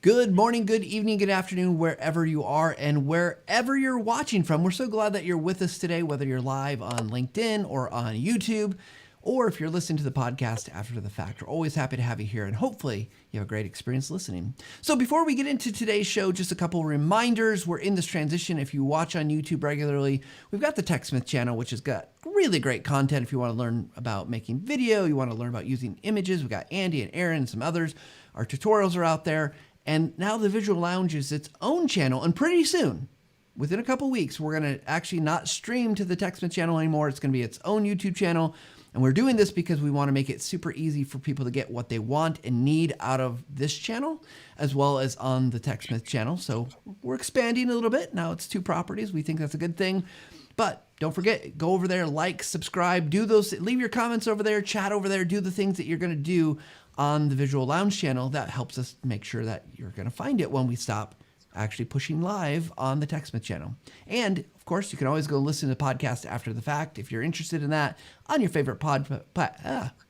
Good morning, good evening, good afternoon, wherever you are and wherever you're watching from. We're so glad that you're with us today, whether you're live on LinkedIn or on YouTube, or if you're listening to the podcast after the fact. We're always happy to have you here, and hopefully you have a great experience listening. So before we get into today's show, just a couple reminders. We're in this transition. If you watch on YouTube regularly, we've got the TechSmith channel, which has got really great content. If you want to learn about making video, you want to learn about using images, we've got Andy and Aaron and some others. Our tutorials are out there. And now the Visual Lounge is its own channel. And pretty soon, within a couple weeks, we're going to actually not stream to the TechSmith channel anymore. It's going to be its own YouTube channel. And we're doing this because we want to make it super easy for people to get what they want and need out of this channel, as well as on the TechSmith channel. So we're expanding a little bit. Now it's 2 properties. We think that's a good thing. But don't forget, go over there, like, subscribe, do those, leave your comments over there, chat over there, do the things that you're going to do on the Visual Lounge channel. That helps us make sure that you're going to find it when we stop actually pushing live on the TechSmith channel. And of course, you can always go listen to the podcast after the fact if you're interested in that on your favorite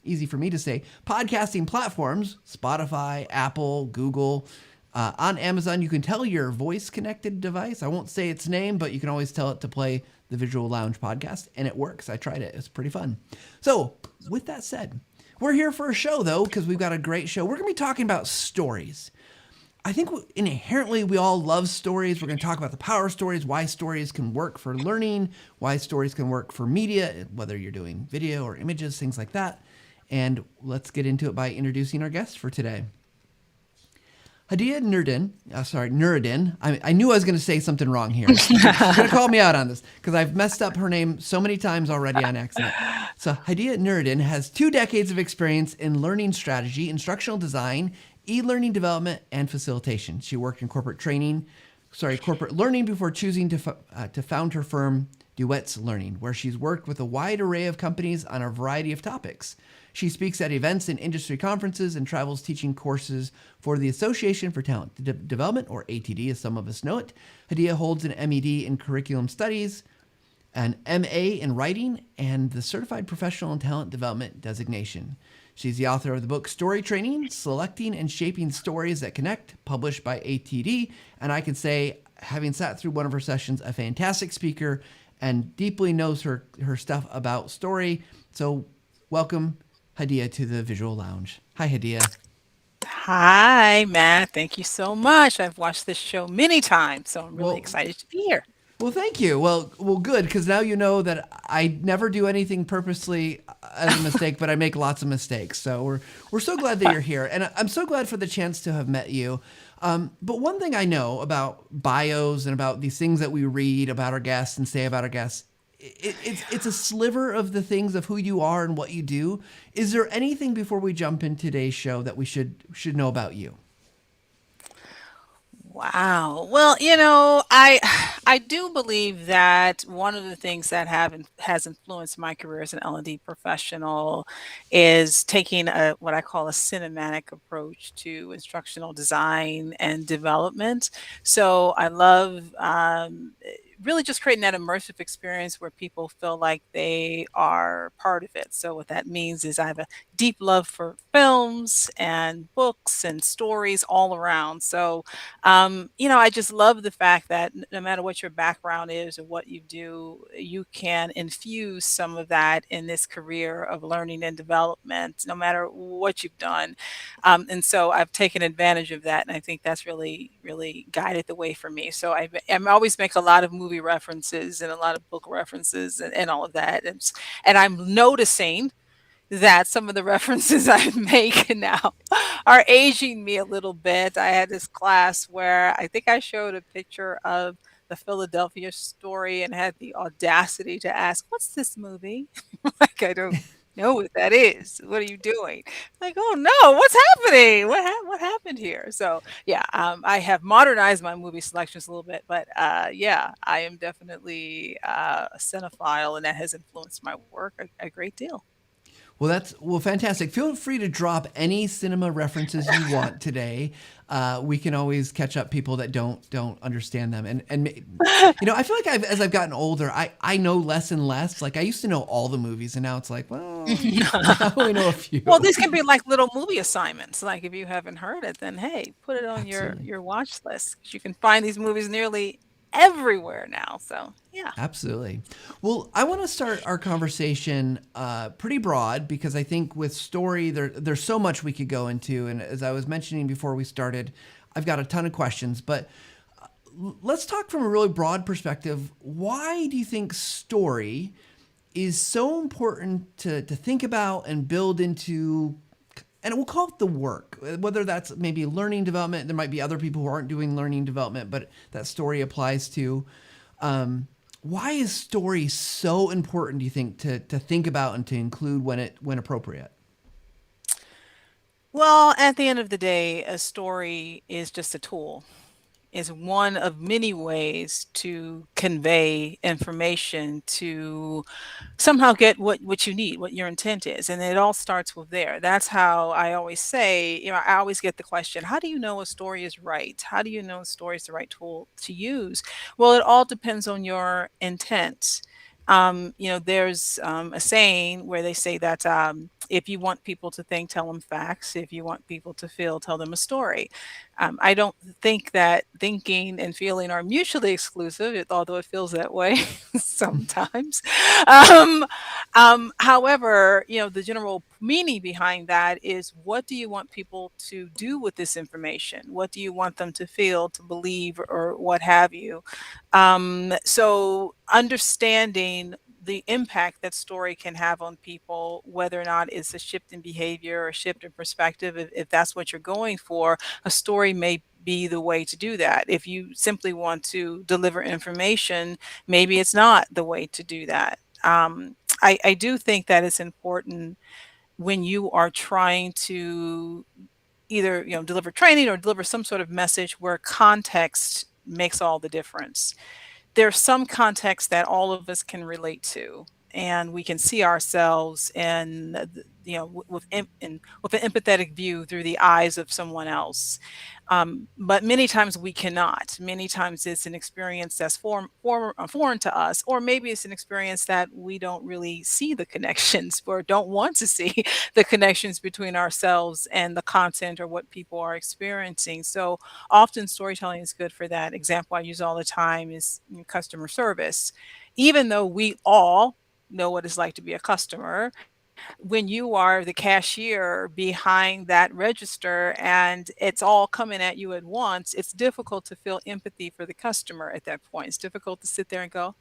easy for me to say, podcasting platforms, Spotify, Apple, Google. On Amazon, you can tell your voice-connected device. I won't say its name, but you can always tell it to play the Visual Lounge podcast, and it works. I tried it. It's pretty fun. So with that said, we're here for a show, though, because we've got a great show. We're going to be talking about stories. I think inherently we all love stories. We're going to talk about the power of stories, why stories can work for learning, why stories can work for media, whether you're doing video or images, things like that. And let's get into it by introducing our guest for today. Hadiya Nuriddin. I knew I was going to say something wrong here. She's going to call me out on this because I've messed up her name so many times already on accident. So Hadiya Nuriddin has 2 decades of experience in learning strategy, instructional design, e-learning development, and facilitation. She worked in corporate learning before choosing to found her firm, Duets Learning, where she's worked with a wide array of companies on a variety of topics. She speaks at events and industry conferences and travels teaching courses for the Association for Talent Development, or ATD as some of us know it. Hadiya holds an MED in Curriculum Studies, an MA in Writing, and the Certified Professional in Talent Development designation. She's the author of the book Story Training, Selecting and Shaping Stories That Connect, published by ATD. And I can say, having sat through one of her sessions, a fantastic speaker and deeply knows her stuff about story. So welcome, Hadiya, to the Visual Lounge. Hi, Hadiya. Hi, Matt. Thank you so much. I've watched this show many times, so I'm really Well, excited to be here. well, thank you. Well, good, because now you know that I never do anything purposely as a mistake, but I make lots of mistakes. So we're so glad that you're here, and I'm so glad for the chance to have met you. But one thing I know about bios and about these things that we read about our guests and say about our guests, it's a sliver of the things of who you are and what you do. Is there anything before we jump in today's show that we should know about you? Wow. Well, I do believe that one of the things that has influenced my career as an L&D professional is taking what I call a cinematic approach to instructional design and development. So I love really just creating that immersive experience where people feel like they are part of it. So what that means is I have a deep love for films and books and stories all around. So I just love the fact that no matter what your background is or what you do, you can infuse some of that in this career of learning and development, no matter what you've done. And so I've taken advantage of that, and I think that's really, really guided the way for me. So I always make a lot of movie references and a lot of book references and all of that, and I'm noticing that some of the references I make now are aging me a little bit. I had this class where I think I showed a picture of the Philadelphia story and had the audacity to ask, "What's this movie?" Like, I don't know what that is. What are you doing? Like, oh no, what's happening? What happened here? So yeah, I have modernized my movie selections a little bit, but yeah, I am definitely a cinephile, and that has influenced my work a great deal. Well, fantastic. Feel free to drop any cinema references you want today. We can always catch up people that don't understand them, I feel like as I've gotten older, I know less and less. Like I used to know all the movies, and now it's like, well, I only know a Well, few. these can be like little movie assignments. Like if you haven't heard it, then hey, put it on your Absolutely. your watch list 'cause you can find these movies nearly everywhere now. So yeah. Absolutely. Well, I want to start our conversation pretty broad because I think with story, there's so much we could go into. And as I was mentioning before we started, I've got a ton of questions. But let's talk from a really broad perspective. Why do you think story is so important to think about and build into, and we'll call it the work, whether that's maybe learning development. There might be other people who aren't doing learning development, but that story applies to. Why is story so important, do you think, to think about and to include when appropriate? Well, at the end of the day, a story is just a tool. Is one of many ways to convey information to somehow get what you need, what your intent is. And it all starts with there. That's how I always say, I always get the question, how do you know a story is right? How do you know a story is the right tool to use? Well, it all depends on your intent. There's a saying where they say that if you want people to think, tell them facts. If you want people to feel, tell them a story. I don't think that thinking and feeling are mutually exclusive, although it feels that way sometimes. Um, however, the general meaning behind that is what do you want people to do with this information? What do you want them to feel, to believe, or what have you? So understanding the impact that story can have on people, whether or not it's a shift in behavior or a shift in perspective, if that's what you're going for, a story may be the way to do that. If you simply want to deliver information, maybe it's not the way to do that. I do think that it's important when you are trying to either deliver training or deliver some sort of message where context makes all the difference. There's some context that all of us can relate to, and we can see ourselves in with an empathetic view through the eyes of someone else. But many times we cannot. Many times it's an experience that's foreign to us, or maybe it's an experience that we don't really see the connections or don't want to see the connections between ourselves and the content or what people are experiencing. So often storytelling is good for that. Example I use all the time is customer service. Even though we all know what it's like to be a customer, when you are the cashier behind that register and it's all coming at you at once, it's difficult to feel empathy for the customer at that point. It's difficult to sit there and go,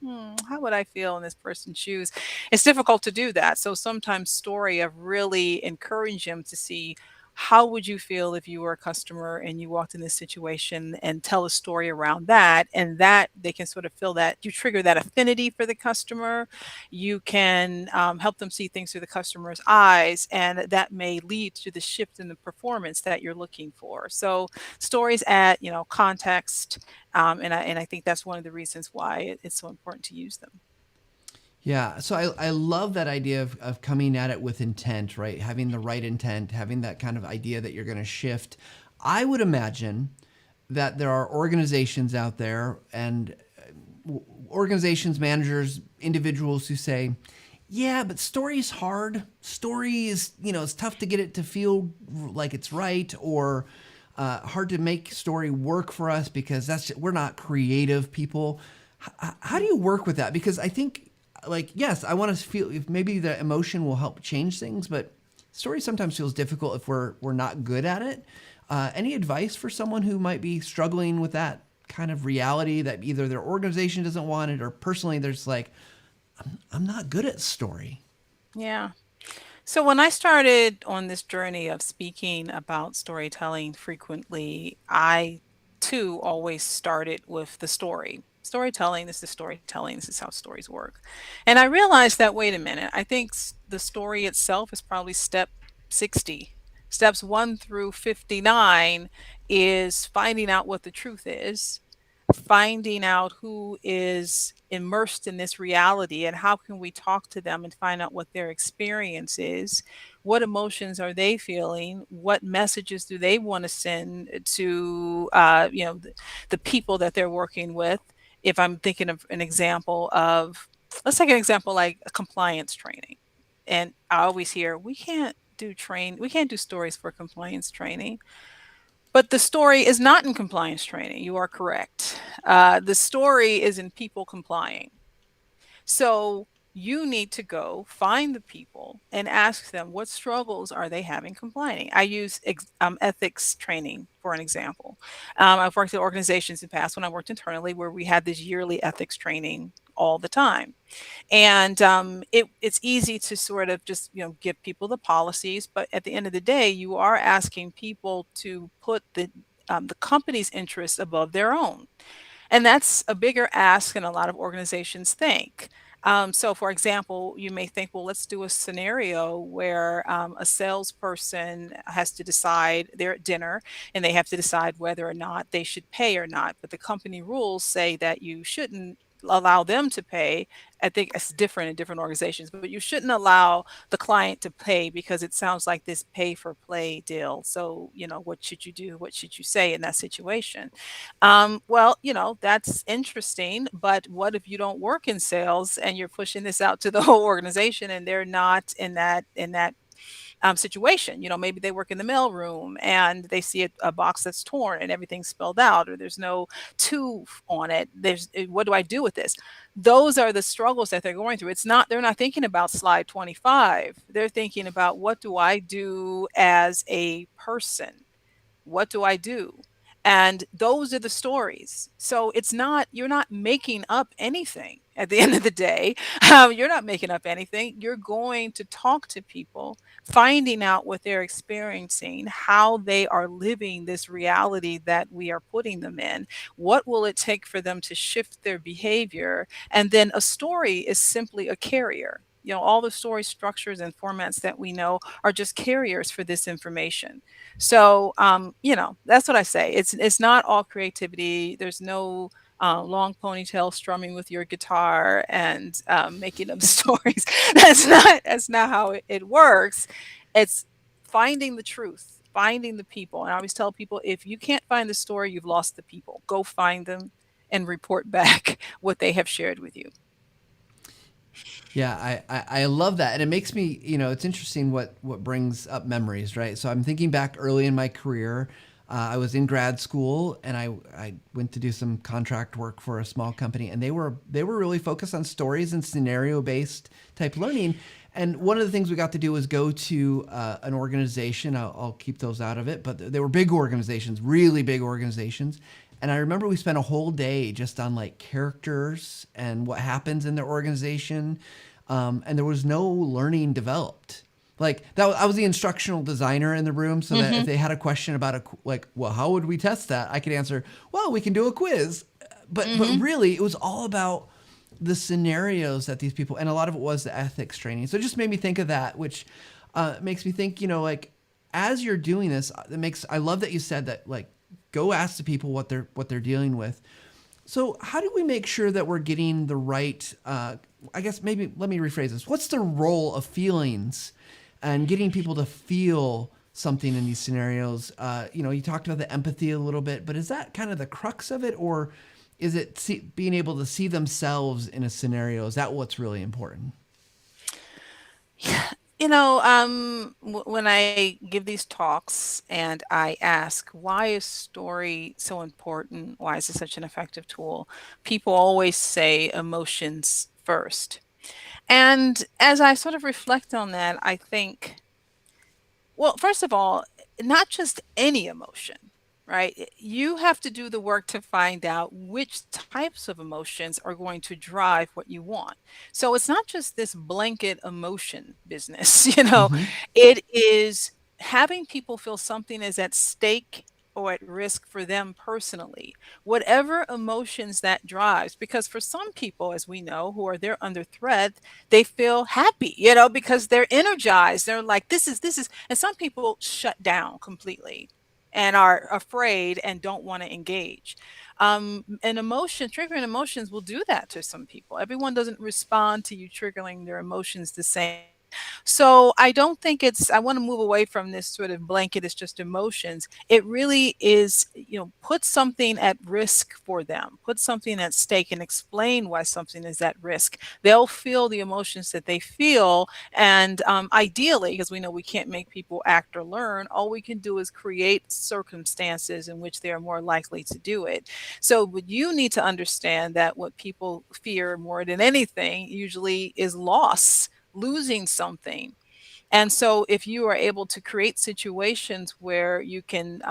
how would I feel in this person's shoes? It's difficult to do that. So sometimes story of really encourage them to see how would you feel if you were a customer and you walked in this situation and tell a story around that, and that they can sort of feel that you trigger that affinity for the customer. You can help them see things through the customer's eyes, and that may lead to the shift in the performance that you're looking for. So stories add, context, and I think that's one of the reasons why it's so important to use them. Yeah, so I love that idea of coming at it with intent, right? Having the right intent, having that kind of idea that you're going to shift. I would imagine that there are organizations out there and organizations, managers, individuals who say, yeah, but story is hard. Story is, it's tough to get it to feel like it's right, or hard to make story work for us because we're not creative people. How do you work with that? Because I think, like, yes, I want to feel if maybe the emotion will help change things, but story sometimes feels difficult if we're not good at it. Any advice for someone who might be struggling with that kind of reality that either their organization doesn't want it or personally there's like, I'm not good at story. Yeah. So when I started on this journey of speaking about storytelling frequently, I too always started with the story. Storytelling, this is storytelling, this is how stories work. And I realized that, wait a minute, I think the story itself is probably step 60. Steps 1 through 59 is finding out what the truth is. finding out who is immersed in this reality and how can we talk to them and find out what their experience is, what emotions are they feeling, what messages do they want to send to the people that they're working with. If I'm thinking of an example of, let's take an example like a compliance training, and I always hear we can't do stories for compliance training, but the story is not in compliance training. You are correct. The story is in people complying. So you need to go find the people and ask them what struggles are they having complying. I use ethics training for an example. I've worked at organizations in the past when I worked internally where we had this yearly ethics training all the time. And it's easy to sort of just give people the policies, but at the end of the day, you are asking people to put the company's interests above their own. And that's a bigger ask than a lot of organizations think. So, for example, you may think, well, let's do a scenario where a salesperson has to decide they're at dinner and they have to decide whether or not they should pay or not. But the company rules say that you shouldn't allow them to pay. I think it's different in different organizations, but you shouldn't allow the client to pay because it sounds like this pay for play deal. So, what should you do? What should you say in that situation? Well, that's interesting, but what if you don't work in sales and you're pushing this out to the whole organization and they're not in that situation? Maybe they work in the mailroom and they see a box that's torn and everything's spelled out, or there's no to on it. What do I do with this? Those are the struggles that they're going through. They're not thinking about slide 25. They're thinking about, what do I do as a person? What do I do? And those are the stories. So you're not making up anything at the end of the day. You're not making up anything. You're going to talk to people, finding out what they're experiencing, how they are living this reality that we are putting them in. What will it take for them to shift their behavior? And then a story is simply a carrier. All the story structures and formats that we know are just carriers for this information. So, that's what I say. It's not all creativity. There's no long ponytail strumming with your guitar and making up stories. That's not how it works. It's finding the truth, finding the people. And I always tell people, if you can't find the story, you've lost the people. Go find them and report back what they have shared with you. Yeah, I love that. And it makes me, it's interesting what brings up memories, right? So I'm thinking back early in my career. I was in grad school and I went to do some contract work for a small company, and they were really focused on stories and scenario based type learning. And one of the things we got to do was go to an organization. I'll keep those out of it, but they were big organizations, really big organizations. And I remember we spent a whole day just on like characters and what happens in their organization. And there was no learning developed. Like I was the instructional designer in the room, so that if they had a question about well, how would we test that? I could answer, well, we can do a quiz. But really, it was all about the scenarios that these people, and a lot of it was the ethics training. So it just made me think of that, which makes me think, like as you're doing this, I love that you said that, like, go ask the people what they're dealing with. So how do we make sure that we're getting the right, I guess maybe let me rephrase this. What's the role of feelings and getting people to feel something in these scenarios? You talked about the empathy a little bit, but is that kind of the crux of it, or is it being able to see themselves in a scenario? Is that what's really important? When I give these talks and I ask, why is story so important? Why is it such an effective tool? People always say emotions first. And as I sort of reflect on that, I think, well, first of all, not just any emotion, right? You have to do the work to find out which types of emotions are going to drive what you want. So it's not just this blanket emotion business, Mm-hmm. it is having people feel something is at stake or at risk for them personally, whatever emotions that drives. Because for some people, as we know, who are there under threat, they feel happy, because they're energized. They're like, this is, and some people shut down completely. and are afraid and don't want to engage. And triggering emotions will do that to some people. Everyone doesn't respond to you triggering their emotions the same. So I don't think I want to move away from this sort of blanket, it's just emotions. It really is, put something at risk for them, put something at stake and explain why something is at risk. They'll feel the emotions that they feel. And ideally, because we know we can't make people act or learn, all we can do is create circumstances in which they are more likely to do it. So, but you need to understand that what people fear more than anything usually is loss, losing something. And so if you are able to create situations where you can,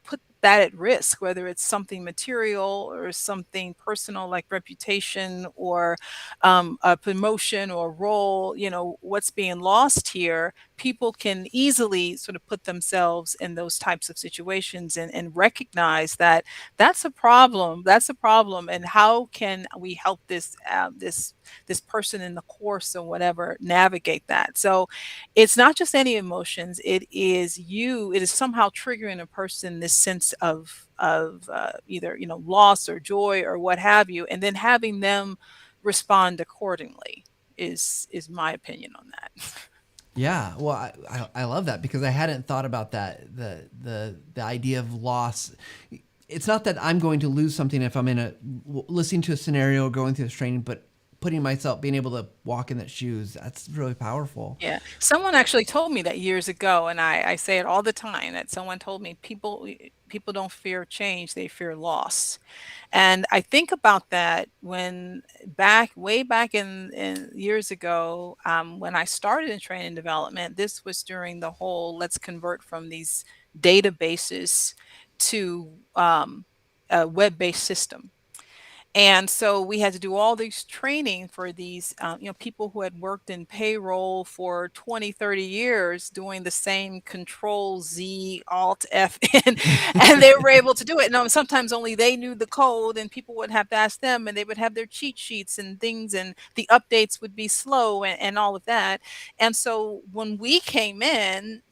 put that at risk, whether it's something material or something personal like reputation or a promotion or role, what's being lost here, people can easily sort of put themselves in those types of situations and recognize that that's a problem. That's a problem. And how can we help this person in the course or whatever navigate that? So it's not just any emotions, it is somehow triggering a person this sense of either loss or joy or what have you, and then having them respond accordingly is my opinion on that. Yeah, well, I love that because I hadn't thought about that the idea of loss. It's not that I'm going to lose something if I'm listening to a scenario or going through this training, but putting myself, being able to walk in that shoes, that's really powerful. Yeah. Someone actually told me that years ago, and I say it all the time, that someone told me people don't fear change, they fear loss. And I think about that when way back in years ago, when I started in training development, this was during the whole let's convert from these databases to a web-based system. And so we had to do all these training for these, people who had worked in payroll for 20, 30 years doing the same control Z, alt F, and they were able to do it. And sometimes only they knew the code and people would have to ask them and they would have their cheat sheets and things and the updates would be slow and all of that. And so when we came in,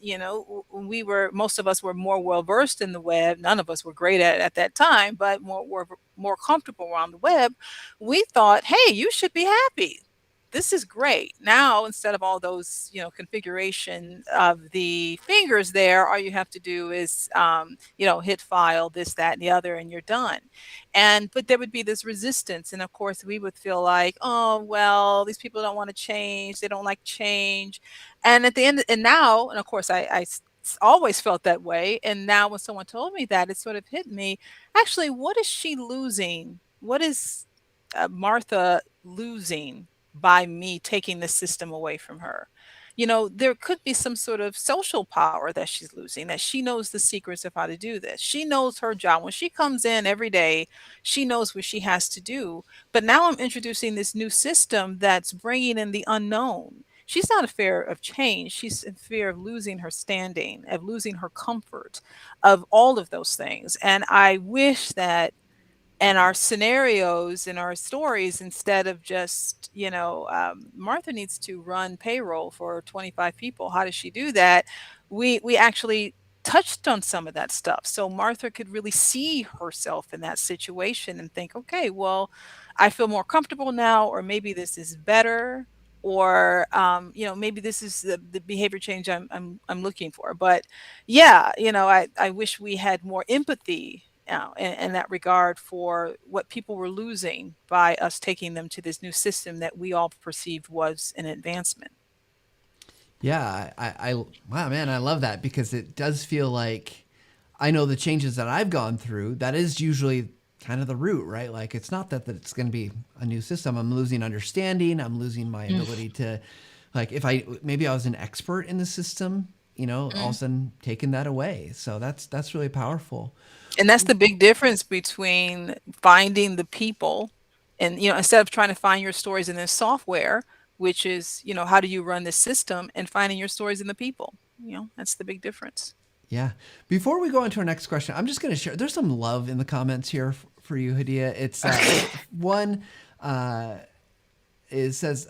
most of us were more well versed in the web. None of us were great at that time, but more comfortable around the web. We thought, hey, you should be happy. This is great. Now, instead of all those, configuration of the fingers there, all you have to do is, hit file, this, that, and the other, and you're done. But there would be this resistance. And of course, we would feel like, oh, well, these people don't want to change. They don't like change. And at the end, and now, and of course, always felt that way. And now when someone told me that, it sort of hit me. Actually, what is she losing? What is Martha losing by me taking the system away from her? There could be some sort of social power that she's losing, that she knows the secrets of how to do this. She knows her job. When she comes in every day, she knows what she has to do. But now I'm introducing this new system that's bringing in the unknown. She's not in fear of change. She's in fear of losing her standing, of losing her comfort, of all of those things. And I wish that and our scenarios and our stories, instead of just Martha needs to run payroll for 25 people, how does she do that, we actually touched on some of that stuff so Martha could really see herself in that situation and think, okay, well, I feel more comfortable now, or maybe this is better, or maybe this is the behavior change I'm looking for. But yeah, I wish we had more empathy in that regard for what people were losing by us taking them to this new system that we all perceived was an advancement. Yeah, wow, man, I love that because it does feel like I know the changes that I've gone through. That is usually kind of the root, right? Like it's not that it's going to be a new system. I'm losing understanding. I'm losing my ability to, like, if maybe I was an expert in the system, all of a sudden taking that away. So that's really powerful. And that's the big difference between finding the people and, instead of trying to find your stories in this software, which is, how do you run this system, and finding your stories in the people. That's the big difference. Yeah. Before we go on to our next question, I'm just going to share. There's some love in the comments here for you, Hadiya. It's one. It says,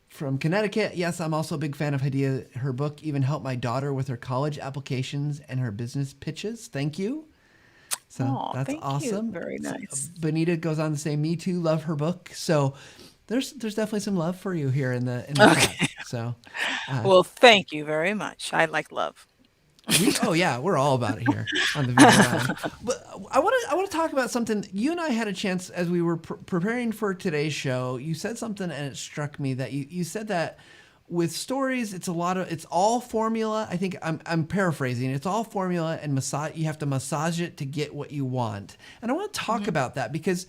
from Connecticut. Yes, I'm also a big fan of Hadiya. Her book even helped my daughter with her college applications and her business pitches. Thank you. So Oh, that's thank you. awesome. Very So, nice. Benita goes on to say, "Me too. Love her book." So there's definitely some love for you here in the chat. Okay. So uh, Well, thank you very much. I like love. oh yeah, we're all about it here on the VRN. But I want to talk about something. You and I had a chance as we were preparing for today's show. You said something and it struck me that you said that with stories, it's all formula. I think I'm paraphrasing. It's all formula and massage. You have to massage it to get what you want. And I want to talk Mhm. about that because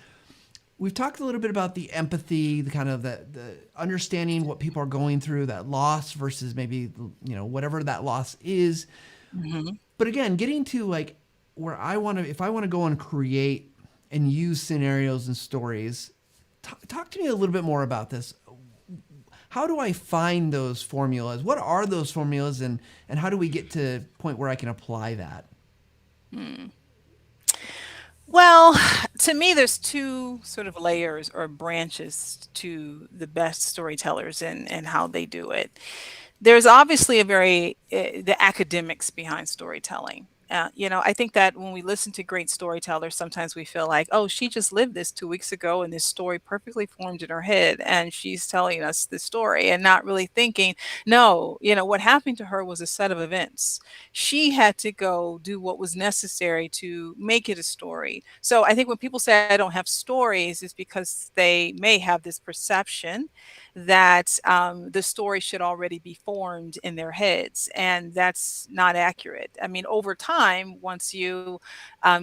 we've talked a little bit about the empathy, the kind of the understanding what people are going through, that loss versus maybe whatever that loss is. Mhm. But again, getting to like where if I want to go and create and use scenarios and stories, talk to me a little bit more about this. How do I find those formulas? What are those formulas, and how do we get to a point where I can apply that? Mm. Well, to me, there's two sort of layers or branches to the best storytellers and how they do it. There's obviously a very the academics behind storytelling. I think that when we listen to great storytellers, sometimes we feel like, oh, she just lived this 2 weeks ago, and this story perfectly formed in her head, and she's telling us the story, and not really thinking, no, what happened to her was a set of events. She had to go do what was necessary to make it a story. So I think when people say I don't have stories, it's because they may have this perception that the story should already be formed in their heads, and that's not accurate. I mean, over time, once you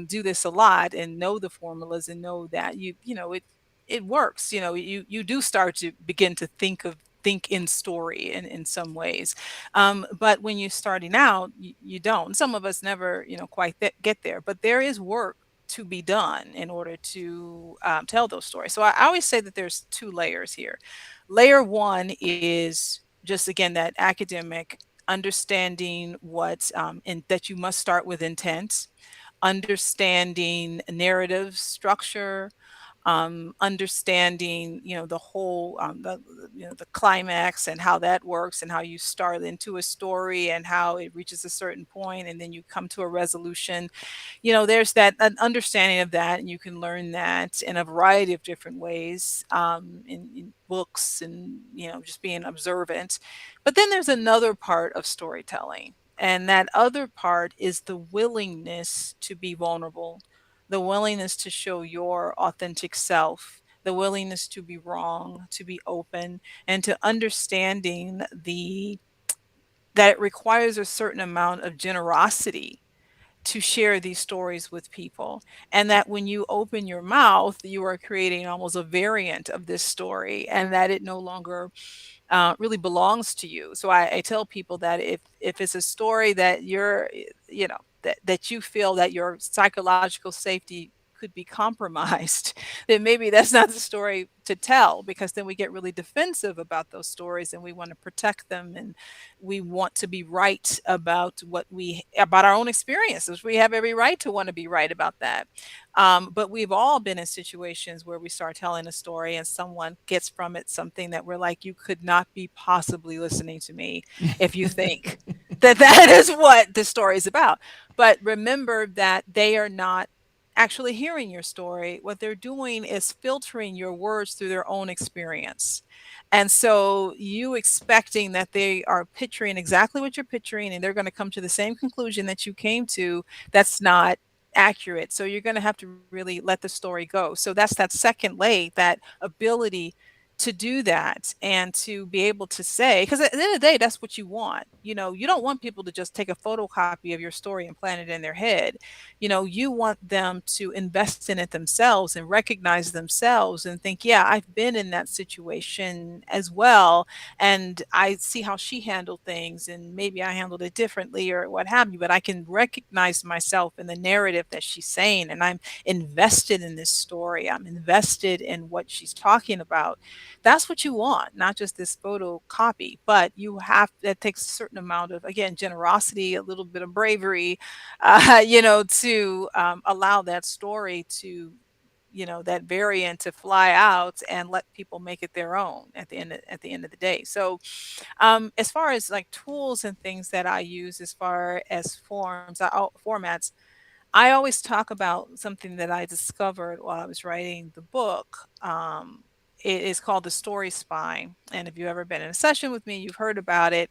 do this a lot and know the formulas and know that it works. You do start to begin to think in story in some ways. But when you're starting out, you don't. Some of us never, quite get there. But there is work to be done in order to tell those stories. So I always say that there's two layers here. Layer one is just again that academic understanding and that you must start with intent, understanding narrative structure, understanding the whole the climax and how that works and how you start into a story and how it reaches a certain point and then you come to a resolution. There's that an understanding of that, and you can learn that in a variety of different ways, in books and just being observant. But then there's another part of storytelling, and that other part is the willingness to be vulnerable, the willingness to show your authentic self, the willingness to be wrong, to be open, and to understanding the that it requires a certain amount of generosity to share these stories with people. And that when you open your mouth, you are creating almost a variant of this story, and that it no longer really belongs to you. So I tell people that if it's a story that that you feel that your psychological safety could be compromised, then maybe that's not the story to tell, because then we get really defensive about those stories and we want to protect them, and we want to be right about about our own experiences. We have every right to want to be right about that. But we've all been in situations where we start telling a story and someone gets from it something that we're like, you could not be possibly listening to me if you think that that is what the story is about. But remember that they are not actually hearing your story. What they're doing is filtering your words through their own experience. And so you expecting that they are picturing exactly what you're picturing and they're going to come to the same conclusion that you came to, that's not accurate. So you're going to have to really let the story go. So that's that second lay, that ability to do that and to be able to say, because at the end of the day, that's what you want. You don't want people to just take a photocopy of your story and plant it in their head. You want them to invest in it themselves and recognize themselves and think, yeah, I've been in that situation as well. And I see how she handled things, and maybe I handled it differently or what have you, but I can recognize myself in the narrative that she's saying. And I'm invested in this story. I'm invested in what she's talking about. That's what you want, not just this photocopy, but that takes a certain amount of, again, generosity, a little bit of bravery, to allow that story to that variant to fly out and let people make it their own at the end of the day. So as far as like tools and things that I use as far as formats, I always talk about something that I discovered while I was writing the book. It is called the story spine. And if you've ever been in a session with me, you've heard about it.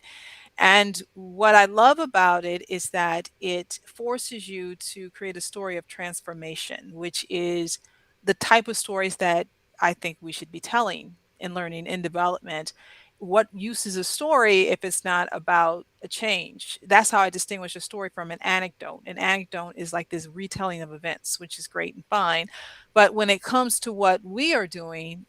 And what I love about it is that it forces you to create a story of transformation, which is the type of stories that I think we should be telling in learning and development. What use is a story if it's not about a change? That's how I distinguish a story from an anecdote. An anecdote is like this retelling of events, which is great and fine. But when it comes to what we are doing,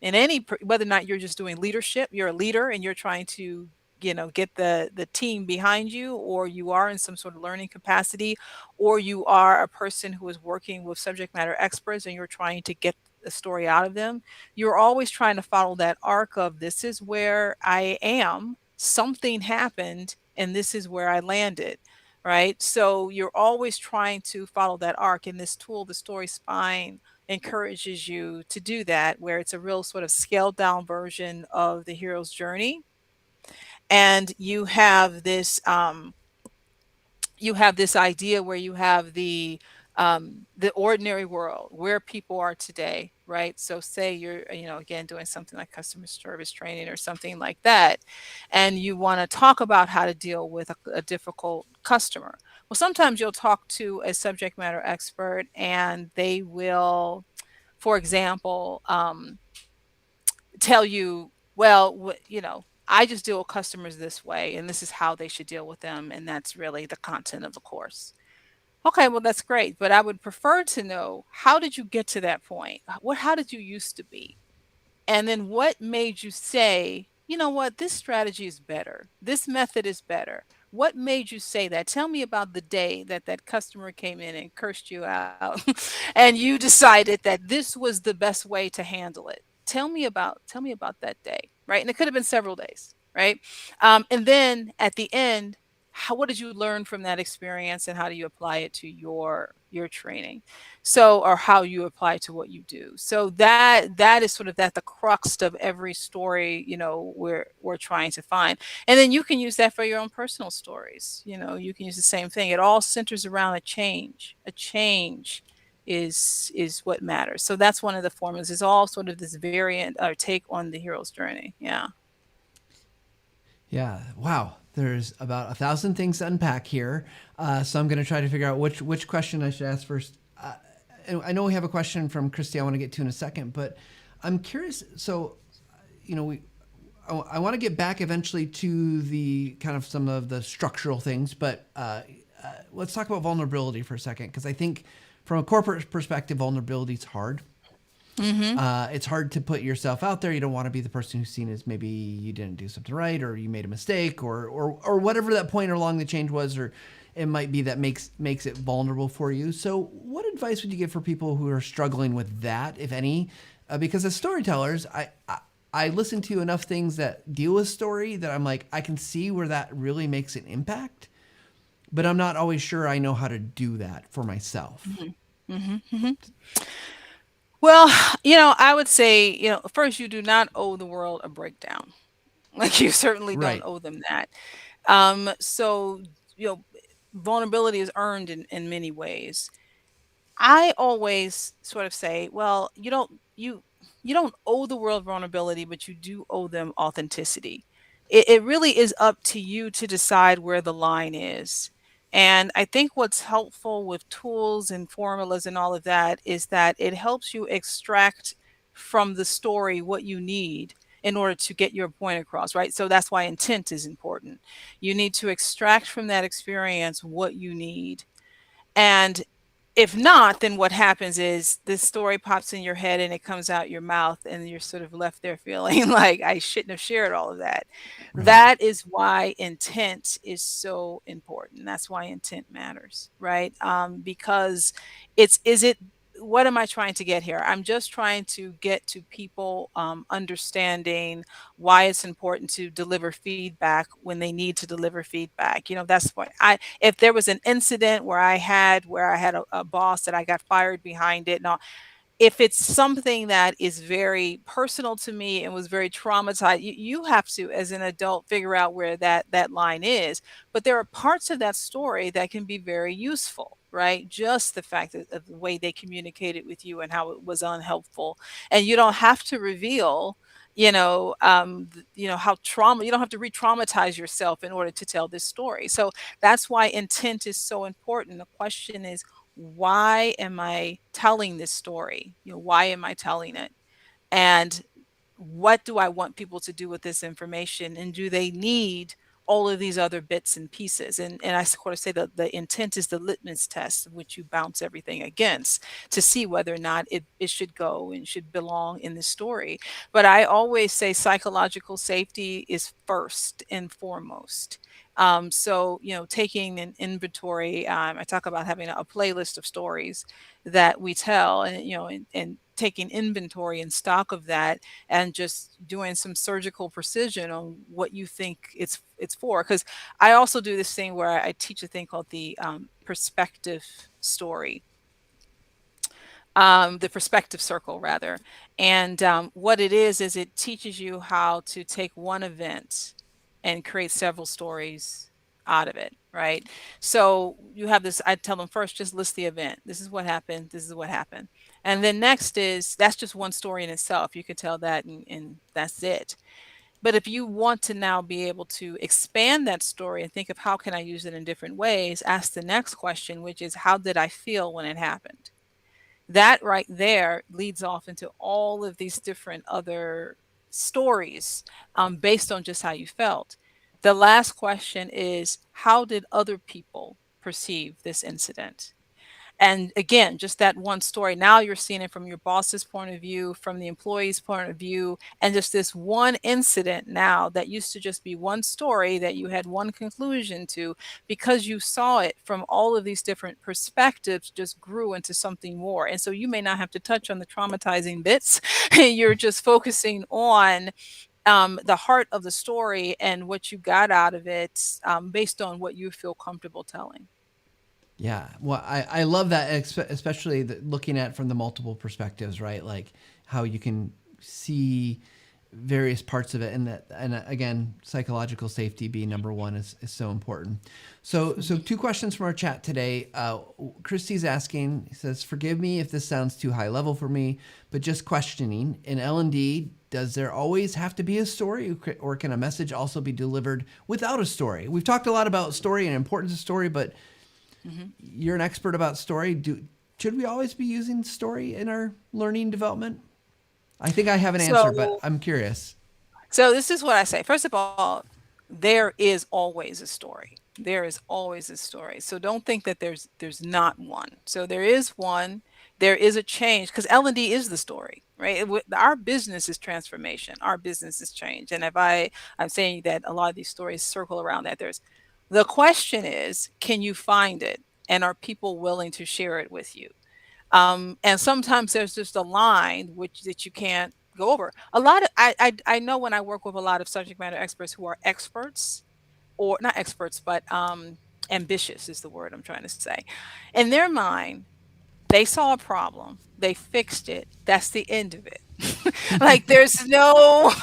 in whether or not you're just doing leadership, you're a leader and you're trying to get the team behind you, or you are in some sort of learning capacity, or you are a person who is working with subject matter experts and you're trying to get the story out of them. You're always trying to follow that arc of, this is where I am, something happened, and this is where I landed, right? So you're always trying to follow that arc, and this tool, the story spine, encourages you to do that, where it's a real sort of scaled down version of the hero's journey. And you have this idea where you have the ordinary world where people are today, right? So say you're, again, doing something like customer service training or something like that, and you want to talk about how to deal with a difficult customer. Well, sometimes you'll talk to a subject matter expert and they will, for example, tell you, well, I just deal with customers this way, and this is how they should deal with them, and that's really the content of the course. Okay, well, that's great, but I would prefer to know, how did you get to that point? How did you used to be? And then what made you say, you know what, this strategy is better. This method is better. What made you say that? Tell me about the day that that customer came in and cursed you out and you decided that this was the best way to handle it. Tell me about that day, right? And it could have been several days, right? And then at the end, what did you learn from that experience and how do you apply it to your training? So, or how you apply to what you do. So that is sort of the crux of every story, we're trying to find. And then you can use that for your own personal stories. You can use the same thing. It all centers around a change. A change is what matters. So that's one of the formulas. It's all sort of this variant or take on the hero's journey. Yeah. Yeah. Wow. There's about 1,000 things to unpack here. So I'm going to try to figure out which question I should ask first. And I know we have a question from Christy I want to get to in a second, but I'm curious. So, I want to get back eventually to the kind of some of the structural things, but let's talk about vulnerability for a second, because I think from a corporate perspective, vulnerability is hard. It's hard to put yourself out there. You don't want to be the person who's seen as maybe you didn't do something right, or you made a mistake, or whatever that point along the change was, or it might be that makes it vulnerable for you. So, what advice would you give for people who are struggling with that, if any? Because as storytellers, I listen to enough things that deal with story that I'm like, I can see where that really makes an impact, but I'm not always sure I know how to do that for myself. Well, I would say, first, you do not owe the world a breakdown. Like, you certainly don't Right. owe them that. So, you know, vulnerability is earned in many ways. I always sort of say, well, you don't owe the world vulnerability, but you do owe them authenticity. It really is up to you to decide where the line is. And I think what's helpful with tools and formulas and all of that is that it helps you extract from the story what you need in order to get your point across, right? So that's why intent is important. You need to extract from that experience what you need. And if not, then what happens is this story pops in your head and it comes out your mouth, and you're sort of left there feeling like, I shouldn't have shared all of that. Right. That is why intent is so important. That's why intent matters, right? Because is it, what am I trying to get here? I'm just trying to get to people understanding why it's important to deliver feedback when they need to deliver feedback. That's what if there was an incident where I had a boss that I got fired behind it, if it's something that is very personal to me and was very traumatized, you have to, as an adult, figure out where that line is. But there are parts of that story that can be very useful, right? Just the fact of the way they communicated with you and how it was unhelpful, and you don't have to reveal, how trauma. You don't have to re-traumatize yourself in order to tell this story. So that's why intent is so important. The question is, why am I telling this story? Why am I telling it? And what do I want people to do with this information? And do they need all of these other bits and pieces? And I sort of say that the intent is the litmus test which you bounce everything against to see whether or not it should go and should belong in the story. But I always say psychological safety is first and foremost. So, taking an inventory, I talk about having a playlist of stories that we tell, and taking inventory and stock of that, and just doing some surgical precision on what you think it's for. Because I also do this thing where I teach a thing called the perspective story, the perspective circle rather. And what it is it teaches you how to take one event and create several stories out of it, right? So you have this, I tell them first, just list the event. This is what happened. This is what happened. And then next is, that's just one story in itself. You could tell that, and that's it. But if you want to now be able to expand that story and think of how can I use it in different ways, ask the next question, which is, how did I feel when it happened? That right there leads off into all of these different other stories, based on just how you felt. The last question is, how did other people perceive this incident? And again, just that one story. Now you're seeing it from your boss's point of view, from the employee's point of view, and just this one incident now that used to just be one story that you had one conclusion to, because you saw it from all of these different perspectives, just grew into something more. And so you may not have to touch on the traumatizing bits. You're just focusing on the heart of the story and what you got out of it, based on what you feel comfortable telling. Yeah, well, I love that, especially looking at from the multiple perspectives, right? Like how you can see various parts of it, and that, and again, psychological safety being number one is so important. So two questions from our chat today. Christy's asking, he says, "Forgive me if this sounds too high level for me, but just questioning in L&D, does there always have to be a story, or can a message also be delivered without a story?" We've talked a lot about story and importance of story, but Mhm. you're an expert about story. Should we always be using story in our learning development? I think I have an answer, but So I'm curious. So this is what I say. First of all, there is always a story. There is always a story. So don't think that there's not one. So there is one. There is a change, because L&D is the story, right? Our business is transformation. Our business is change. And if I'm saying that a lot of these stories circle around that. The question is, can you find it? And are people willing to share it with you? And sometimes there's just a line which that you can't go over. A lot of I know when I work with a lot of subject matter experts who are experts, or not experts, but ambitious is the word I'm trying to say. In their mind, they saw a problem, they fixed it. That's the end of it. Like there's no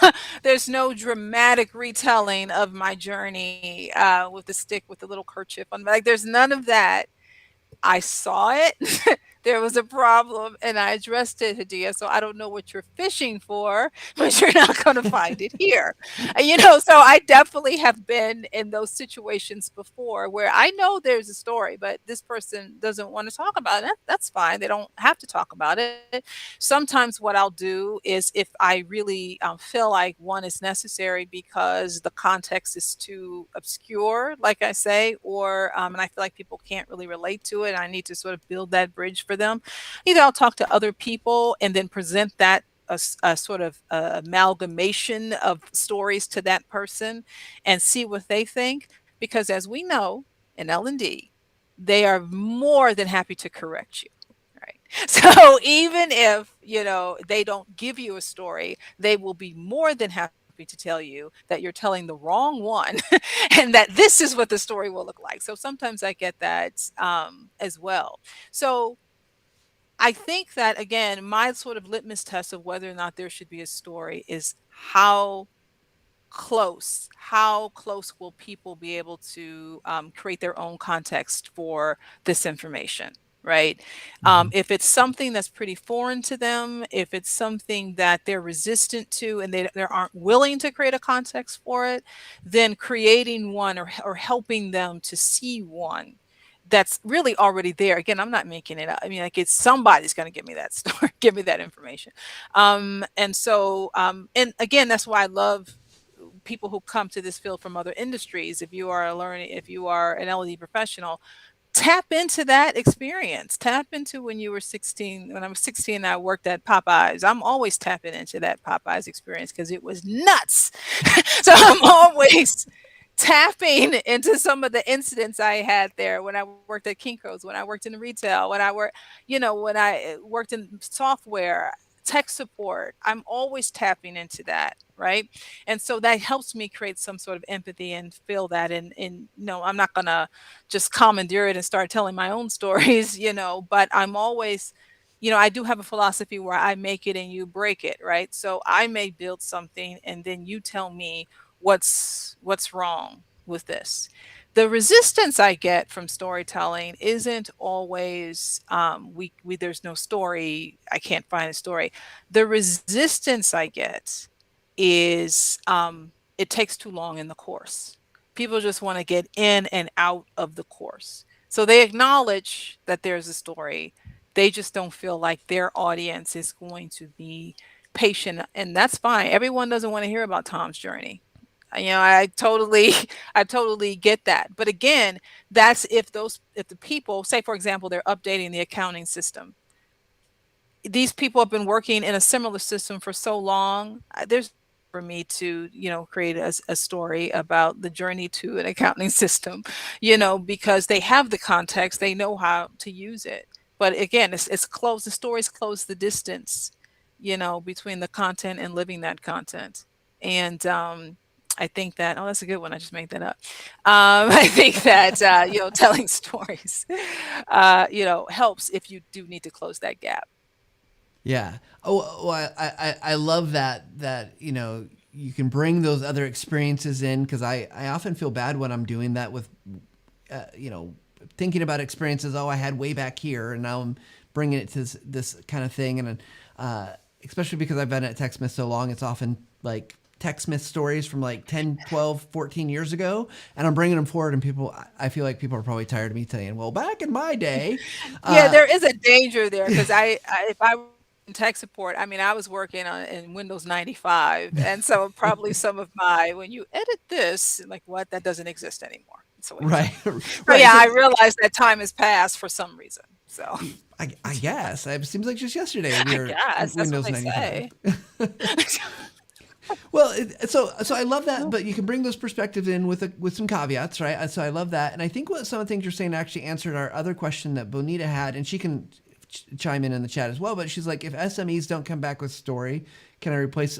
there's no dramatic retelling of my journey with the stick with the little kerchief on. Like there's none of that. I saw it. There was a problem and I addressed it, Hadiya. So I don't know what you're fishing for, but you're not going to find it here. So I definitely have been in those situations before where I know there's a story, but this person doesn't want to talk about it. That's fine. They don't have to talk about it. Sometimes what I'll do is, if I really feel like one is necessary because the context is too obscure, like I say, or and I feel like people can't really relate to it, I need to sort of build that bridge for them. Either I'll talk to other people and then present that a sort of amalgamation of stories to that person and see what they think. Because as we know in L&D, they are more than happy to correct you. Right. So even if, they don't give you a story, they will be more than happy to tell you that you're telling the wrong one and that this is what the story will look like. So sometimes I get that as well. So I think that again, my sort of litmus test of whether or not there should be a story is how close will people be able to create their own context for this information, right? Mhm. If it's something that's pretty foreign to them, if it's something that they're resistant to and they aren't willing to create a context for it, then creating one or helping them to see one that's really already there. Again, I'm not making it up. I mean, like it's somebody's going to give me that story, give me that information. And again, that's why I love people who come to this field from other industries. If you are an LED professional, tap into that experience. Tap into when you were 16. When I was 16, I worked at Popeyes. I'm always tapping into that Popeyes experience because it was nuts. So I'm always tapping into some of the incidents I had there when I worked at Kinko's, when I worked in retail, when I worked in software, tech support. I'm always tapping into that, right? And so that helps me create some sort of empathy and feel that. And no, I'm not gonna just commandeer it and start telling my own stories, but I'm always, I do have a philosophy where I make it and you break it, right? So I may build something and then you tell me what's wrong with this. The resistance I get from storytelling isn't always we there's no story, I can't find a story. The resistance I get is it takes too long in the course. People just want to get in and out of the course. So they acknowledge that there's a story. They just don't feel like their audience is going to be patient, and that's fine. Everyone doesn't want to hear about Tom's journey. I totally I totally get that. But again, that's if the people, say for example, they're updating the accounting system. These people have been working in a similar system for so long. There's for me to, create a story about the journey to an accounting system, because they have the context, they know how to use it. But again, it's close. The stories close the distance, between the content and living that content. And I think that, oh, that's a good one. I just made that up. I think that, telling stories, helps if you do need to close that gap. Yeah. Oh, I love that you can bring those other experiences in, because I often feel bad when I'm doing that with you know thinking about experiences. Oh, I had way back here, and now I'm bringing it to this kind of thing, and especially because I've been at TechSmith so long, it's often like TechSmith stories from like 10, 12, 14 years ago, and I'm bringing them forward, and I feel like people are probably tired of me saying, well, back in my day. Yeah, uh, there is a danger there because if I were in tech support, I mean, I was working on in Windows 95, and so probably some of my when you edit this, like what that doesn't exist anymore. So what you're right. saying. So Right. yeah, So I realize that time has passed for some reason. So I guess it seems like just yesterday we I were guess that's what Windows they 95. say. Well, so I love that, but you can bring those perspectives in with some caveats, right? So I love that, and I think what some of the things you're saying actually answered our other question that Bonita had, and she can chime in the chat as well. But she's like, if SMEs don't come back with story, can I replace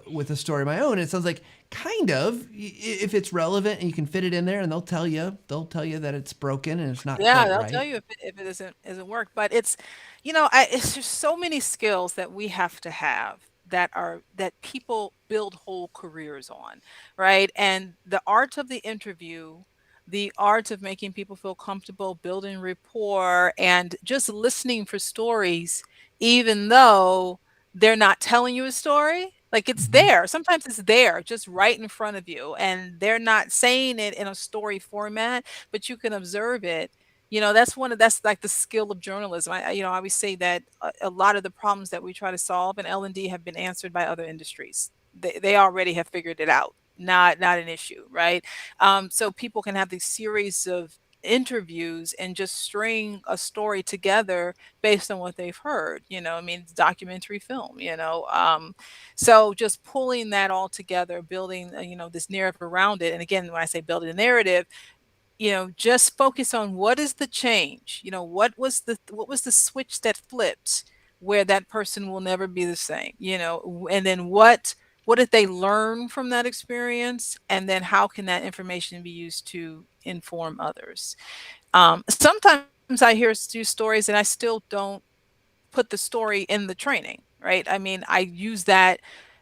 with a story of my own? And it sounds like kind of, if it's relevant and you can fit it in there, and they'll tell you that it's broken and it's not Yeah, quite they'll tell right. you if it isn't work, but it's, it's just so many skills that we have to have that people build whole careers on, right? And the art of the interview, the art of making people feel comfortable, building rapport, and just listening for stories, even though they're not telling you a story. Like it's Hmm. there. Sometimes it's there, just right in front of you, and they're not saying it in a story format, but you can observe it. That's like the skill of journalism. I always say that a lot of the problems that we try to solve in L&D have been answered by other industries. They already have figured it out. Not an issue, right? So people can have these series of interviews and just string a story together based on what they've heard. I mean, it's documentary film. So just pulling that all together, building this narrative around it. And again, when I say building a narrative, just focus on what is the change. What was the switch that flipped where that person will never be the same, and then what did they learn from that experience, and then how can that information be used to inform others. Sometimes I hear stories and I still don't put the story in the training, right? I mean, I use that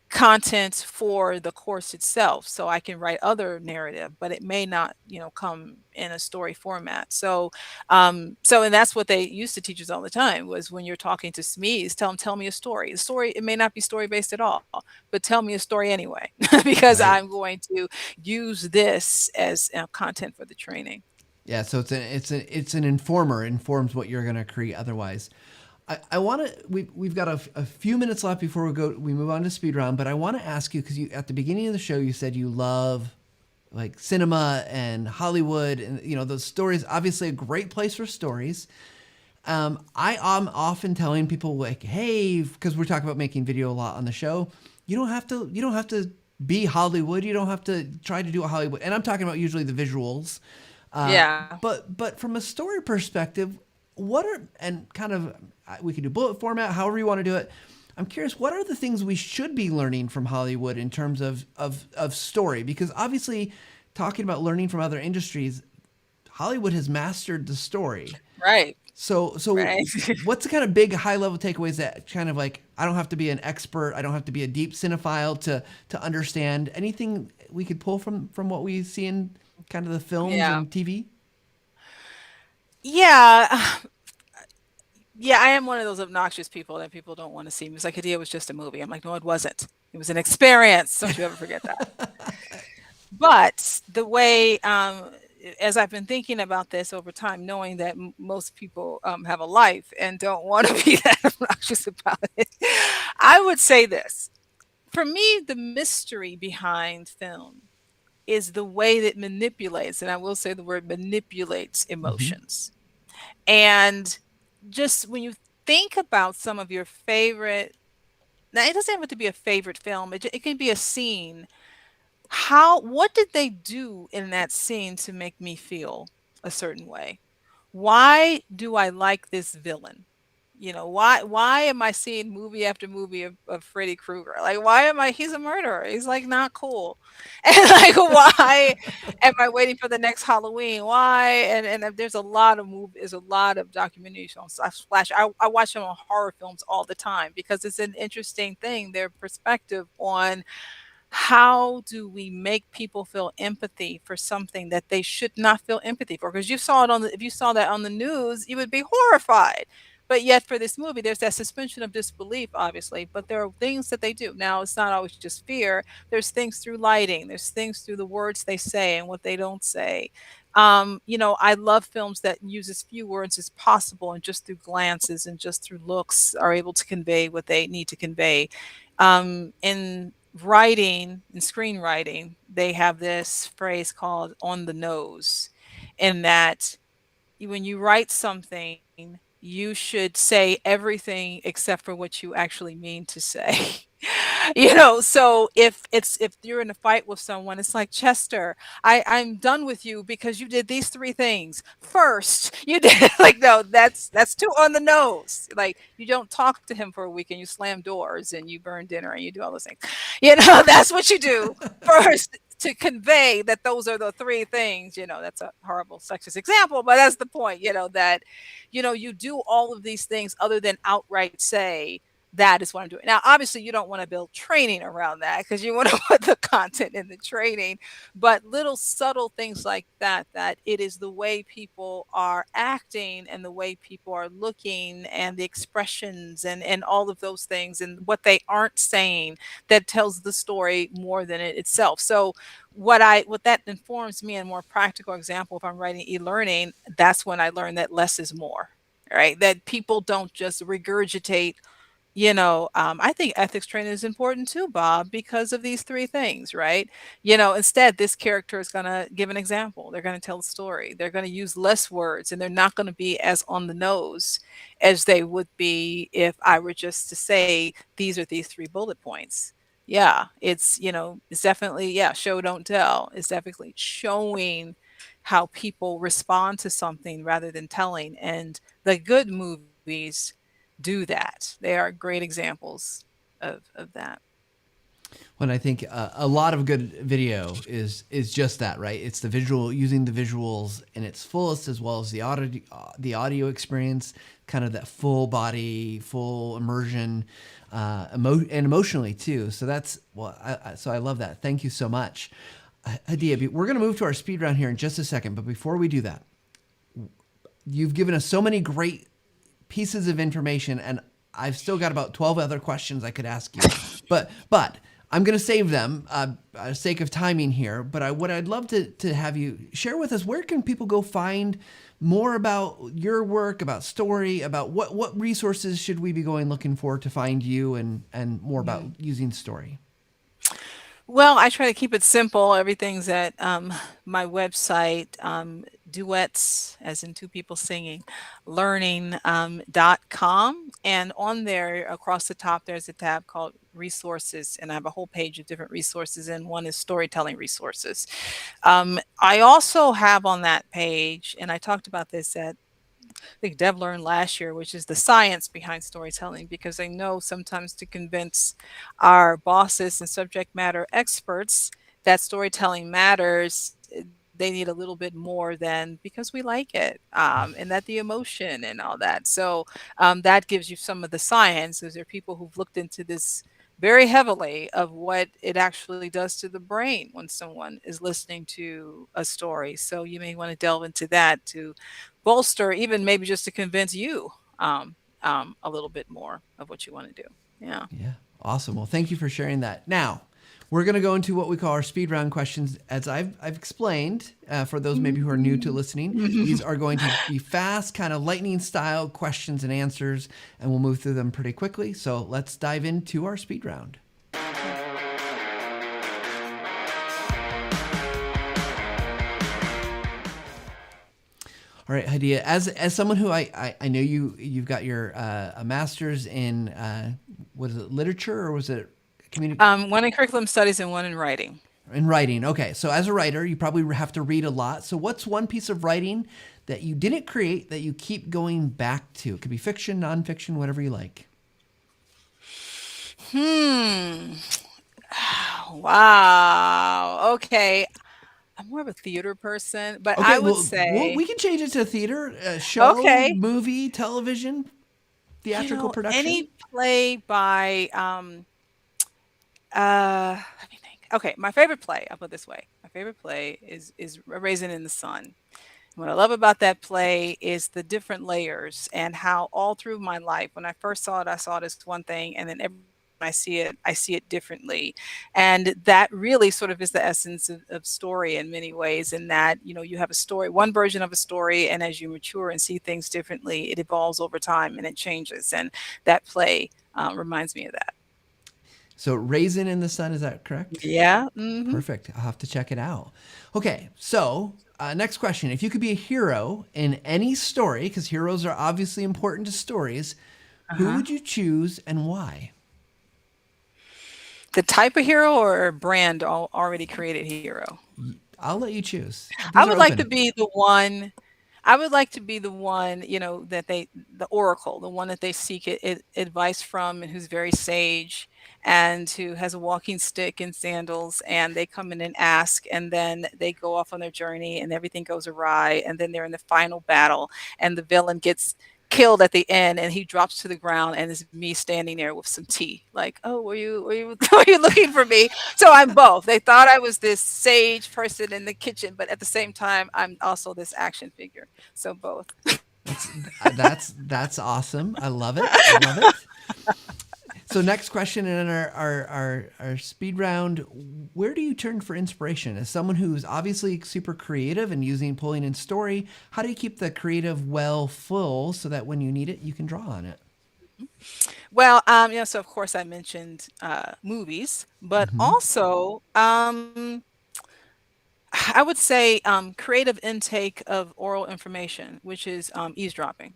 content for the course itself so I can write other narrative, but it may not, come in a story format. So and that's what they used to teach us all the time was when you're talking to SMEs, tell me a story. The story, it may not be story based at all, but tell me a story anyway, because Right. I'm going to use this as content for the training. Yeah, so it's an informer. It informs what you're going to create otherwise. I want to we've got a few minutes left before we move on to speed round, but I want to ask you because you at the beginning of the show you said you love like cinema and Hollywood and those stories. Obviously, a great place for stories. I am often telling people like, hey, because we're talking about making video a lot on the show. You don't have to be Hollywood. You don't have to try to do a Hollywood. And I'm talking about usually the visuals. Uh, Yeah. but from a story perspective, what are and kind of we can do bullet format, however you want to do it. I'm curious, what are the things we should be learning from Hollywood in terms of story? Because obviously, talking about learning from other industries, Hollywood has mastered the story. Right. So Right. what's the kind of big high level takeaways that kind of like I don't have to be an expert, I don't have to be a deep cinephile to understand anything we could pull from what we see in kind of the films Yeah. and TV? Yeah. Yeah, I am one of those obnoxious people that people don't want to see. It's like Hadiya was just a movie. I'm like, no, it wasn't. It was an experience. Don't you ever forget that. But the way, as I've been thinking about this over time, knowing that most people have a life and don't want to be that obnoxious about it, I would say this. For me, the mystery behind film is the way that manipulates, and I will say the word manipulates Mm-hmm. emotions. And just when you think about some of your favorite, now it doesn't have to be a favorite film, it can be a scene. What did they do in that scene to make me feel a certain way? Why do I like this villain? Why am I seeing movie after movie of Freddy Krueger? Like, why am I he's a murderer. He's like not cool. And like why am I waiting for the next Halloween? Why? And there's a lot of documentaries on Flash. I watch them on horror films all the time because it's an interesting thing, their perspective on how do we make people feel empathy for something that they should not feel empathy for? Because you saw it if you saw that on the news, you would be horrified. But yet, for this movie, there's that suspension of disbelief, obviously. But there are things that they do. Now, it's not always just fear. There's things through lighting. There's things through the words they say and what they don't say. I love films that use as few words as possible and just through glances and just through looks are able to convey what they need to convey. In writing and screenwriting, they have this phrase called on the nose, in that when you write something, you should say everything except for what you actually mean to say. So if you're in a fight with someone, it's like, Chester, I'm done with you because you did these three things. First, you did like, no, that's too on the nose. Like, you don't talk to him for a week and you slam doors and you burn dinner and you do all those things. That's what you do first to convey that those are the three things. That's a horrible sexist example, but that's the point, that you do all of these things other than outright say that is what I'm doing. Now, obviously, you don't want to build training around that because you want to put the content in the training, but little subtle things like that, that it is the way people are acting and the way people are looking and the expressions and all of those things and what they aren't saying that tells the story more than it itself. So what that informs me in a more practical example, if I'm writing e-learning, that's when I learned that less is more, right? That people don't just regurgitate. I think ethics training is important too, Bob, because of these three things, right? Instead, this character is going to give an example. They're going to tell a story. They're going to use less words and they're not going to be as on the nose as they would be if I were just to say, these are these three bullet points. Yeah, it's definitely, yeah, show, don't tell. It's definitely showing how people respond to something rather than telling. And the good movies do that. They are great examples of that. When I think a lot of good video is just that, right? It's the visual, using the visuals in its fullest, as well as the audio experience, kind of that full body, full immersion, and emotionally too. So that's well, so I love that. Thank you so much, Hadiya. We're going to move to our speed round here in just a second, but before we do that, you've given us so many great pieces of information, and I've still got about 12 other questions I could ask you, but I'm going to save them sake of timing here. But what I'd love to have you share with us, where can people go find more about your work, about story, about what resources should we be going looking for to find you, and more about using story? Well, I try to keep it simple. Everything's at my website, duets, as in two people singing, learning .com. And on there, across the top, there's a tab called resources. And I have a whole page of different resources, and one is storytelling resources. I also have on that page, and I talked about this at think Dev learned last year, which is the science behind storytelling, because I know sometimes to convince our bosses and subject matter experts that storytelling matters, they need a little bit more than because we like it, and that the emotion and all that. So that gives you some of the science, because there are people who've looked into this very heavily of what it actually does to the brain when someone is listening to a story. So you may want to delve into that to bolster, even maybe just to convince you a little bit more of what you want to do. Yeah. Yeah, awesome. Well, thank you for sharing that. Now, we're going to go into what we call our speed round questions. As I've explained, for those maybe who are new to listening, these are going to be fast, kind of lightning style questions and answers, and we'll move through them pretty quickly. So let's dive into our speed round. All right, Hadiya, as someone who I know you've got your a master's in was it literature, or was it community? One in curriculum studies and one in writing. In writing. Okay, so as a writer, you probably have to read a lot. So what's one piece of writing that you didn't create that you keep going back to? It could be fiction, nonfiction, whatever you like. Hmm. Wow. Okay. I'm more of a theater person, but Okay, I would well, we say, can change it to theater, show, okay, movie, television, theatrical production. any play by let me think. Okay, my favorite play, I'll put it this way. My favorite play is A Raisin in the Sun. What I love about that play is the different layers, and how all through my life, when I first saw it, I saw it as one thing, and then every time I see it differently. And that really sort of is the essence of story in many ways, in that, you have a story, one version of a story, and as you mature and see things differently, it evolves over time and it changes. And that play reminds me of that. So Raisin in the Sun, is that correct? Yeah. Hmm. Perfect. I'll have to check it out. Okay, so next question. If you could be a hero in any story, because heroes are obviously important to stories, who Uh-huh. would you choose and why? The type of hero or brand already created hero? I'll let you choose. I These are would like to open. be the one I would like to be the one, that the oracle, the one that they seek advice from, and who's very sage, and who has a walking stick and sandals, and they come in and ask, and then they go off on their journey and everything goes awry, and then they're in the final battle, and the villain gets killed at the end, and he drops to the ground, and it's me standing there with some tea, like, oh, were you were you looking for me? So I'm both. They thought I was this sage person in the kitchen, but at the same time, I'm also this action figure. So both. That's awesome. I love it. I love it. So next question in our speed round, where do you turn for inspiration? As someone who's obviously super creative and pulling in story, how do you keep the creative well full so that when you need it, you can draw on it? Well, so of course I mentioned movies, but Hmm. also I would say creative intake of oral information, which is eavesdropping.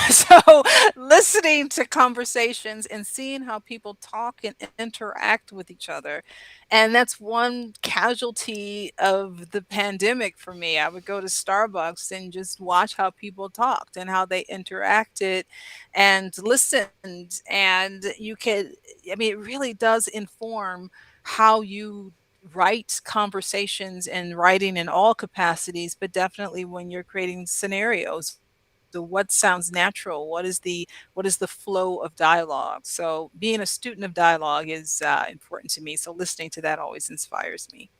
So listening to conversations and seeing how people talk and interact with each other. And that's one casualty of the pandemic for me. I would go to Starbucks and just watch how people talked and how they interacted and listened. And you could, I mean, it really does inform how you write conversations and writing in all capacities, but definitely when you're creating scenarios. So what sounds natural? What is the flow of dialogue? So being a student of dialogue is important to me. So listening to that always inspires me.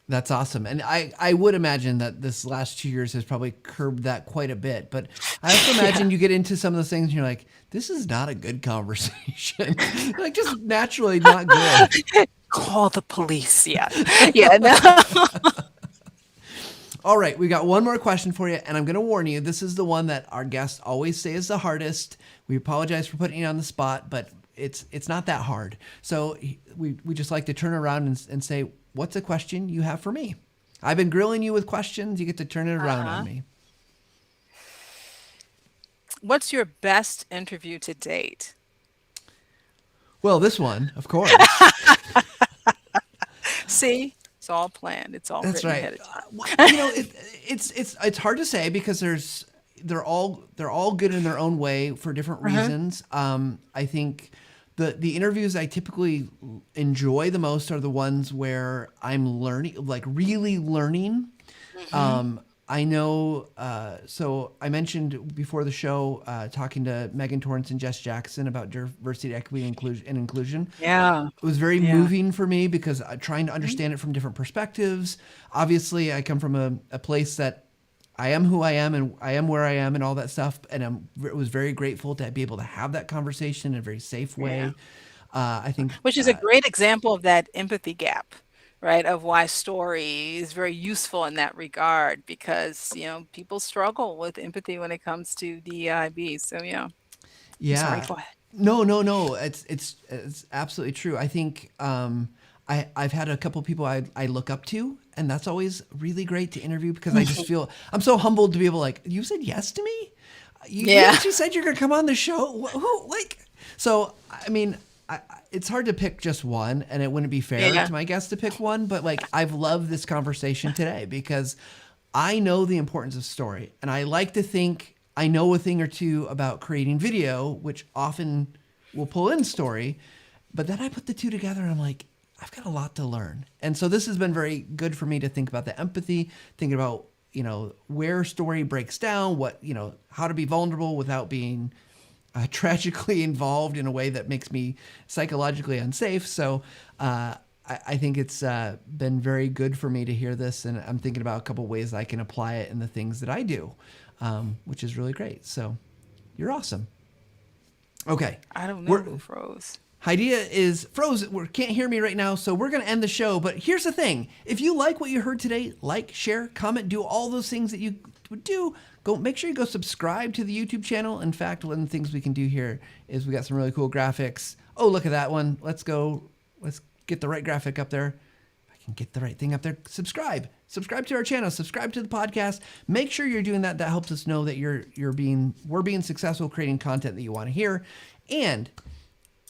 That's awesome. And I would imagine that this last 2 years has probably curbed that quite a bit. But I also Yeah. imagine you get into some of those things and you're like, this is not a good conversation. Like just naturally not good. Call the police. Yeah. Yeah. No. All right, we got one more question for you, and I'm going to warn you. This is the one that our guests always say is the hardest. We apologize for putting you on the spot, but it's not that hard. So we just like to turn around and say, what's a question you have for me? I've been grilling you with questions. You get to turn it around on Uh-huh. me. What's your best interview to date? Well, this one, of course. See, it's all planned. It's all That's written right. ahead of You know, time. it's hard to say because they're all good in their own way for different Uh-huh. reasons. I think the interviews I typically enjoy the most are the ones where I'm learning, like really learning. Hmm. I know. So I mentioned before the show talking to Megan Torrance and Jess Jackson about diversity, equity, inclusion. Yeah. It was very Yeah. moving for me because trying to Mhm. understand it from different perspectives. Obviously, I come from a place that I am who I am and I am where I am and all that stuff. And was very grateful to be able to have that conversation in a very safe Yeah. way. I think, Which is a great example of that empathy gap, right? Of why story is very useful in that regard because, people struggle with empathy when it comes to DEIB. So yeah, I'm sorry, yeah, go ahead. no, no, no. It's absolutely true. I think I've had a couple people I look up to, and that's always really great to interview because I just feel I'm so humbled to be able like you said yes to me. You Yeah. actually said you're gonna come on the show. Who like? So I mean, it's hard to pick just one, and it wouldn't be fair Yeah. to my guests to pick one. But like, I've loved this conversation today because I know the importance of story, and I like to think I know a thing or two about creating video, which often will pull in story. But then I put the two together, and I'm like, I've got a lot to learn. And so this has been very good for me to think about the empathy, thinking about where story breaks down, how to be vulnerable without being tragically involved in a way that makes me psychologically unsafe. So I think it's been very good for me to hear this, and I'm thinking about a couple ways I can apply it in the things that I do, which is really great. So you're awesome. Okay, I don't know we're who froze. Hadiya is frozen. Can't hear me right now, so we're going to end the show. But here's the thing. If you like what you heard today, like, share, comment, do all those things that you would do. Go make sure you go subscribe to the YouTube channel. In fact, one of the things we can do here is we got some really cool graphics. Oh, look at that one. Let's go. Let's get the right graphic up there. If I can get the right thing up there. Subscribe. Subscribe to our channel. Subscribe to the podcast. Make sure you're doing that. That helps us know that we're being successful creating content that you want to hear. And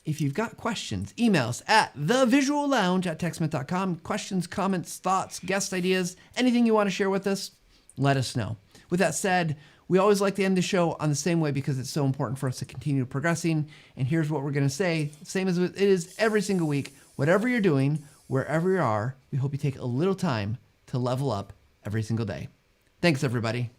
if you've got questions, email us at thevisuallounge@techsmith.com. Questions, comments, thoughts, guest ideas, anything you want to share with us, let us know. With that said, we always like to end the show on the same way because it's so important for us to continue progressing. And here's what we're going to say, same as it is every single week. Whatever you're doing, wherever you are, we hope you take a little time to level up every single day. Thanks, everybody.